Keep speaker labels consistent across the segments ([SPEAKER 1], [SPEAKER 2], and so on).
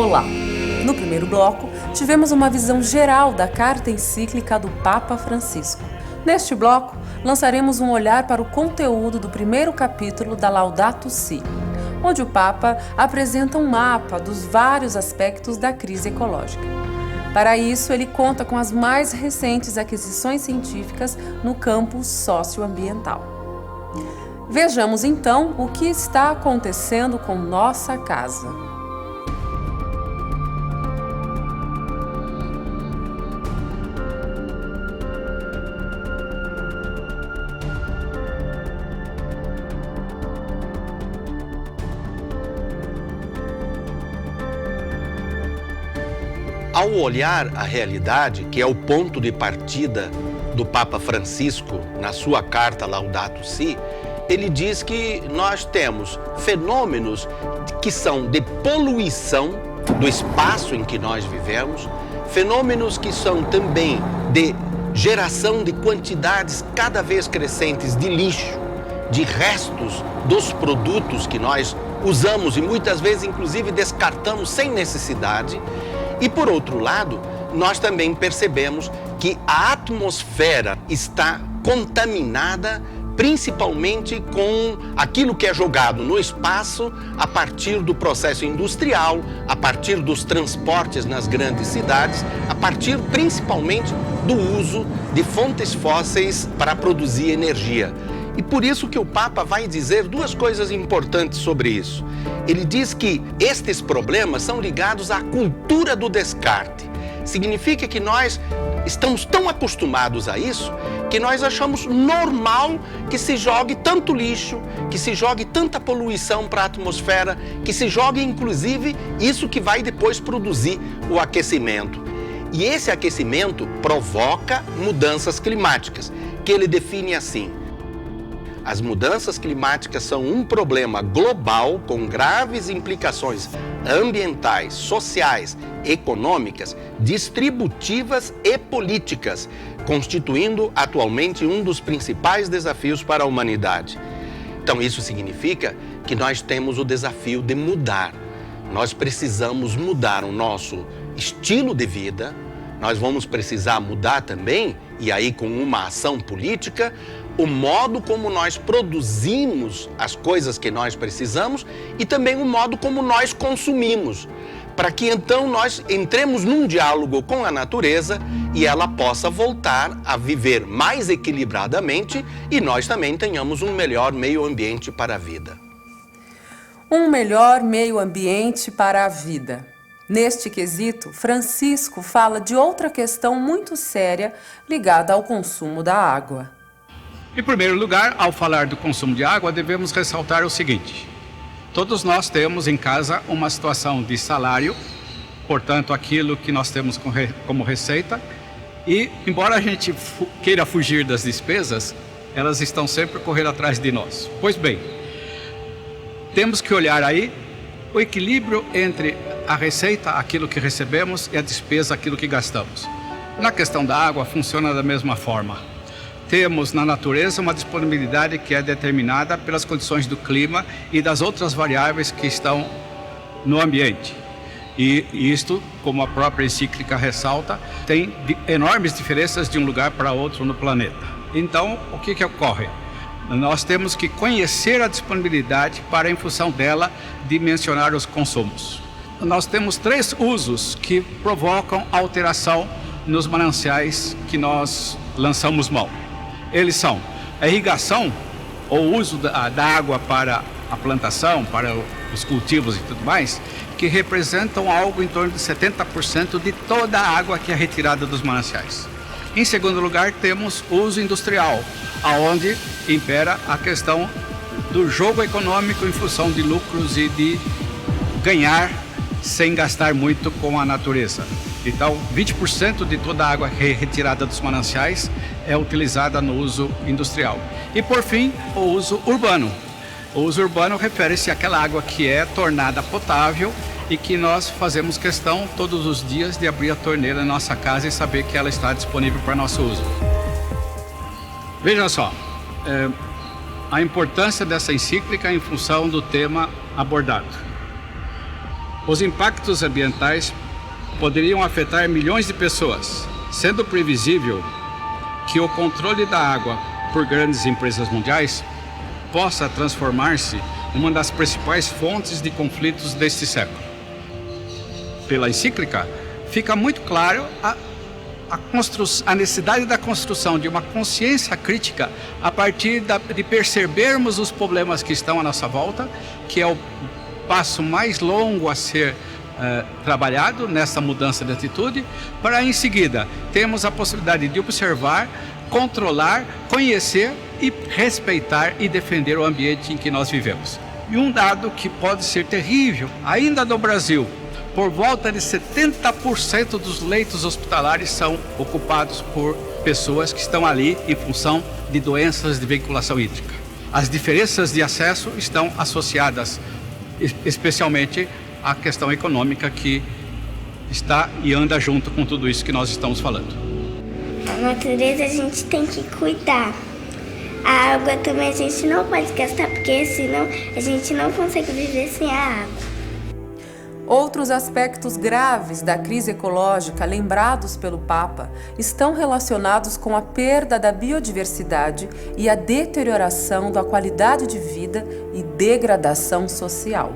[SPEAKER 1] Olá! No primeiro bloco, tivemos uma visão geral da carta encíclica do Papa Francisco. Neste bloco, lançaremos um olhar para o conteúdo do primeiro capítulo da Laudato Si, onde o Papa apresenta um mapa dos vários aspectos da crise ecológica. Para isso, ele conta com as mais recentes aquisições científicas no campo socioambiental. Vejamos então o que está acontecendo com nossa casa.
[SPEAKER 2] Ao olhar a realidade, que é o ponto de partida do Papa Francisco na sua carta Laudato Si, ele diz que nós temos fenômenos que são de poluição do espaço em que nós vivemos, fenômenos que são também de geração de quantidades cada vez crescentes de lixo, de restos dos produtos que nós usamos e muitas vezes inclusive descartamos sem necessidade. E por outro lado, nós também percebemos que a atmosfera está contaminada principalmente com aquilo que é jogado no espaço a partir do processo industrial, a partir dos transportes nas grandes cidades, a partir principalmente do uso de fontes fósseis para produzir energia. E por isso que o Papa vai dizer duas coisas importantes sobre isso. Ele diz que estes problemas são ligados à cultura do descarte. Significa que nós estamos tão acostumados a isso que nós achamos normal que se jogue tanto lixo, que se jogue tanta poluição para a atmosfera, que se jogue inclusive isso que vai depois produzir o aquecimento. E esse aquecimento provoca mudanças climáticas, que ele define assim: as mudanças climáticas são um problema global com graves implicações ambientais, sociais, econômicas, distributivas e políticas, constituindo atualmente um dos principais desafios para a humanidade. Então isso significa que nós temos o desafio de mudar. Nós precisamos mudar o nosso estilo de vida, nós vamos precisar mudar também, e aí com uma ação política, o modo como nós produzimos as coisas que nós precisamos e também o modo como nós consumimos, para que então nós entremos num diálogo com a natureza e ela possa voltar a viver mais equilibradamente e nós também tenhamos um melhor meio ambiente para a vida.
[SPEAKER 1] Um melhor meio ambiente para a vida. Neste quesito, Francisco fala de outra questão muito séria ligada ao consumo da água.
[SPEAKER 3] Em primeiro lugar, ao falar do consumo de água, devemos ressaltar o seguinte: todos nós temos em casa uma situação de salário, portanto, aquilo que nós temos como receita, e embora a gente queira fugir das despesas, elas estão sempre correndo atrás de nós. Pois bem, temos que olhar aí o equilíbrio entre a receita, aquilo que recebemos, e a despesa, aquilo que gastamos. Na questão da água, funciona da mesma forma. Temos na natureza uma disponibilidade que é determinada pelas condições do clima e das outras variáveis que estão no ambiente. E isto, como a própria encíclica ressalta, tem enormes diferenças de um lugar para outro no planeta. Então, o que ocorre? Nós temos que conhecer a disponibilidade para, em função dela, dimensionar os consumos. Nós temos 3 usos que provocam alteração nos mananciais que nós lançamos mão. Eles são a irrigação, ou o uso da água para a plantação, para os cultivos e tudo mais, que representam algo em torno de 70% de toda a água que é retirada dos mananciais. Em segundo lugar, temos o uso industrial, onde impera a questão do jogo econômico em função de lucros e de ganhar sem gastar muito com a natureza. Então, 20% de toda a água retirada dos mananciais é utilizada no uso industrial. E, por fim, o uso urbano. O uso urbano refere-se àquela água que é tornada potável e que nós fazemos questão todos os dias de abrir a torneira na nossa casa e saber que ela está disponível para nosso uso. Veja só, a importância dessa encíclica em função do tema abordado. Os impactos ambientais poderiam afetar milhões de pessoas, sendo previsível que o controle da água por grandes empresas mundiais possa transformar-se em uma das principais fontes de conflitos deste século. Pela encíclica, fica muito claro a necessidade da construção de uma consciência crítica a partir de percebermos os problemas que estão à nossa volta, que é o passo mais longo a ser trabalhado nessa mudança de atitude, para em seguida termos a possibilidade de observar, controlar, conhecer e respeitar e defender o ambiente em que nós vivemos. E um dado que pode ser terrível, ainda no Brasil, por volta de 70% dos leitos hospitalares são ocupados por pessoas que estão ali em função de doenças de vinculação hídrica. As diferenças de acesso estão associadas especialmente à questão econômica que está e anda junto com tudo isso que nós estamos falando.
[SPEAKER 4] A natureza a gente tem que cuidar. A água também a gente não pode gastar, porque senão a gente não consegue viver sem a água.
[SPEAKER 1] Outros aspectos graves da crise ecológica lembrados pelo Papa estão relacionados com a perda da biodiversidade e a deterioração da qualidade de vida e degradação social.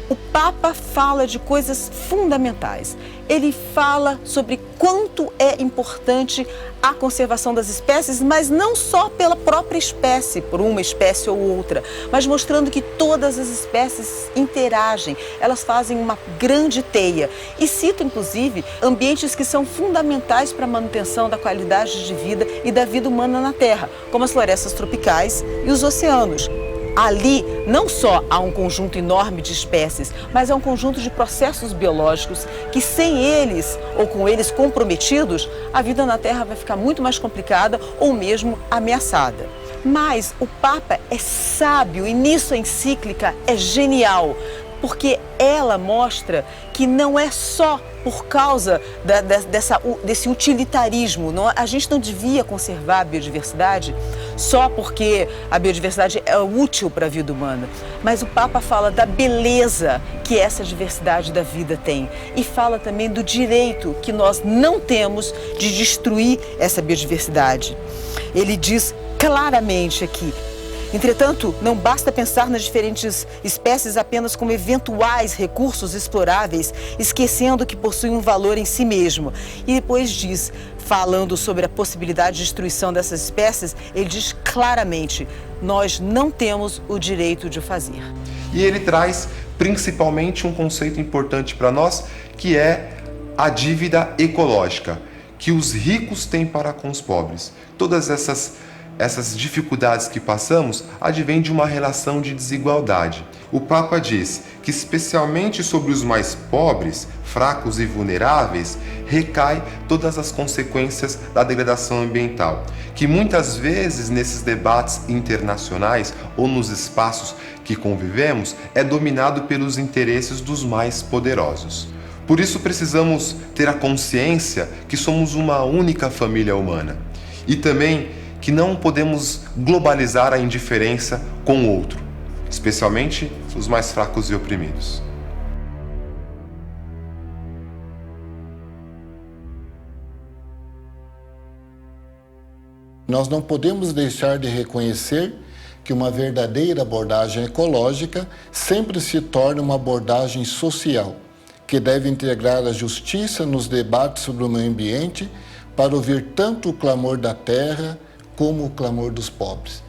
[SPEAKER 5] O Papa fala de coisas fundamentais. Ele fala sobre quanto é importante a conservação das espécies, mas não só pela própria espécie, por uma espécie ou outra, mas mostrando que todas as espécies interagem, elas fazem uma grande teia. E cita, inclusive, ambientes que são fundamentais para a manutenção da qualidade de vida e da vida humana na Terra, como as florestas tropicais e os oceanos. Ali não só há um conjunto enorme de espécies, mas há um conjunto de processos biológicos que, sem eles ou com eles comprometidos, a vida na Terra vai ficar muito mais complicada ou mesmo ameaçada. Mas o Papa é sábio e nisso a encíclica é genial, porque ela mostra que não é só por causa desse utilitarismo. A gente não devia conservar a biodiversidade só porque a biodiversidade é útil para a vida humana. Mas o Papa fala da beleza que essa diversidade da vida tem. E fala também do direito que nós não temos de destruir essa biodiversidade. Ele diz claramente aqui: entretanto, não basta pensar nas diferentes espécies apenas como eventuais recursos exploráveis, esquecendo que possuem um valor em si mesmo. E depois diz, falando sobre a possibilidade de destruição dessas espécies, ele diz claramente: nós não temos o direito de o fazer.
[SPEAKER 6] E ele traz principalmente um conceito importante para nós, que é a dívida ecológica, que os ricos têm para com os pobres. Todas essas dificuldades que passamos advêm de uma relação de desigualdade. O Papa diz que, especialmente sobre os mais pobres, fracos e vulneráveis, recai todas as consequências da degradação ambiental, que muitas vezes nesses debates internacionais ou nos espaços que convivemos é dominado pelos interesses dos mais poderosos. Por isso precisamos ter a consciência que somos uma única família humana e também que não podemos globalizar a indiferença com o outro, especialmente os mais fracos e oprimidos.
[SPEAKER 7] Nós não podemos deixar de reconhecer que uma verdadeira abordagem ecológica sempre se torna uma abordagem social, que deve integrar a justiça nos debates sobre o meio ambiente para ouvir tanto o clamor da terra como o clamor dos pobres.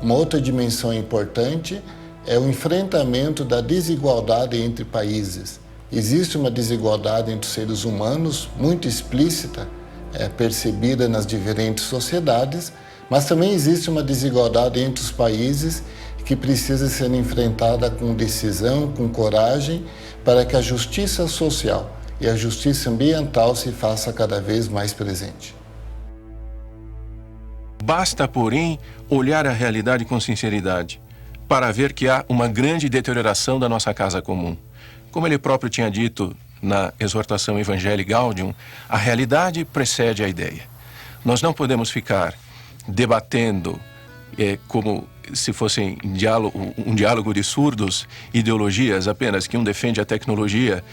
[SPEAKER 7] Uma outra dimensão importante é o enfrentamento da desigualdade entre países. Existe uma desigualdade entre os seres humanos muito explícita, percebida nas diferentes sociedades, mas também existe uma desigualdade entre os países que precisa ser enfrentada com decisão, com coragem, para que a justiça social e a justiça ambiental se faça cada vez mais presente.
[SPEAKER 8] Basta, porém, olhar a realidade com sinceridade para ver que há uma grande deterioração da nossa casa comum. Como ele próprio tinha dito na exortação Evangelii Gaudium, a realidade precede a ideia. Nós não podemos ficar debatendo como se fosse um diálogo de surdos, ideologias apenas, que um defende a tecnologia,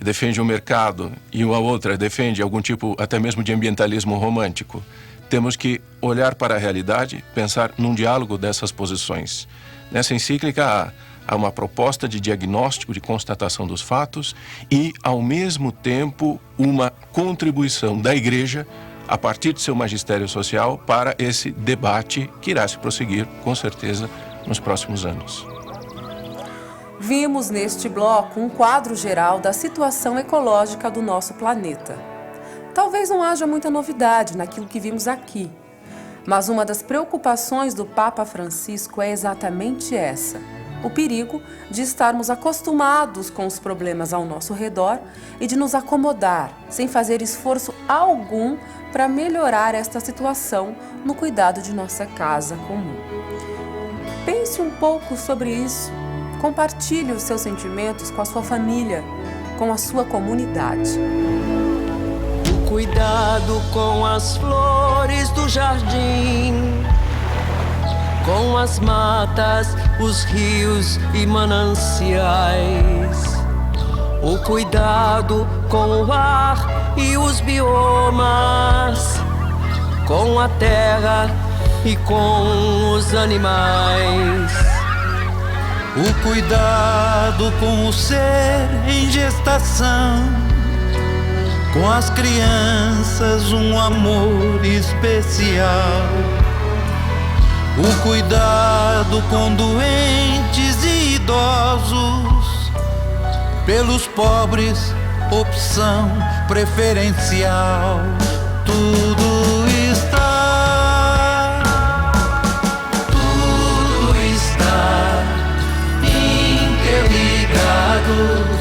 [SPEAKER 8] defende o mercado, e a outra defende algum tipo até mesmo de ambientalismo romântico. Temos que olhar para a realidade, pensar num diálogo dessas posições. Nessa encíclica há uma proposta de diagnóstico, de constatação dos fatos e, ao mesmo tempo, uma contribuição da Igreja, a partir de seu magistério social, para esse debate que irá se prosseguir, com certeza, nos próximos anos.
[SPEAKER 1] Vimos neste bloco um quadro geral da situação ecológica do nosso planeta. Talvez não haja muita novidade naquilo que vimos aqui, mas uma das preocupações do Papa Francisco é exatamente essa: o perigo de estarmos acostumados com os problemas ao nosso redor e de nos acomodar, sem fazer esforço algum para melhorar esta situação no cuidado de nossa casa comum. Pense um pouco sobre isso. Compartilhe os seus sentimentos com a sua família, com a sua comunidade.
[SPEAKER 9] O cuidado com as flores do jardim, com as matas, os rios e mananciais. O cuidado com o ar e os biomas, com a terra e com os animais.
[SPEAKER 10] O cuidado com o ser em gestação, com as crianças um amor especial. O cuidado com doentes e idosos, pelos pobres opção preferencial. Tudo está interligado.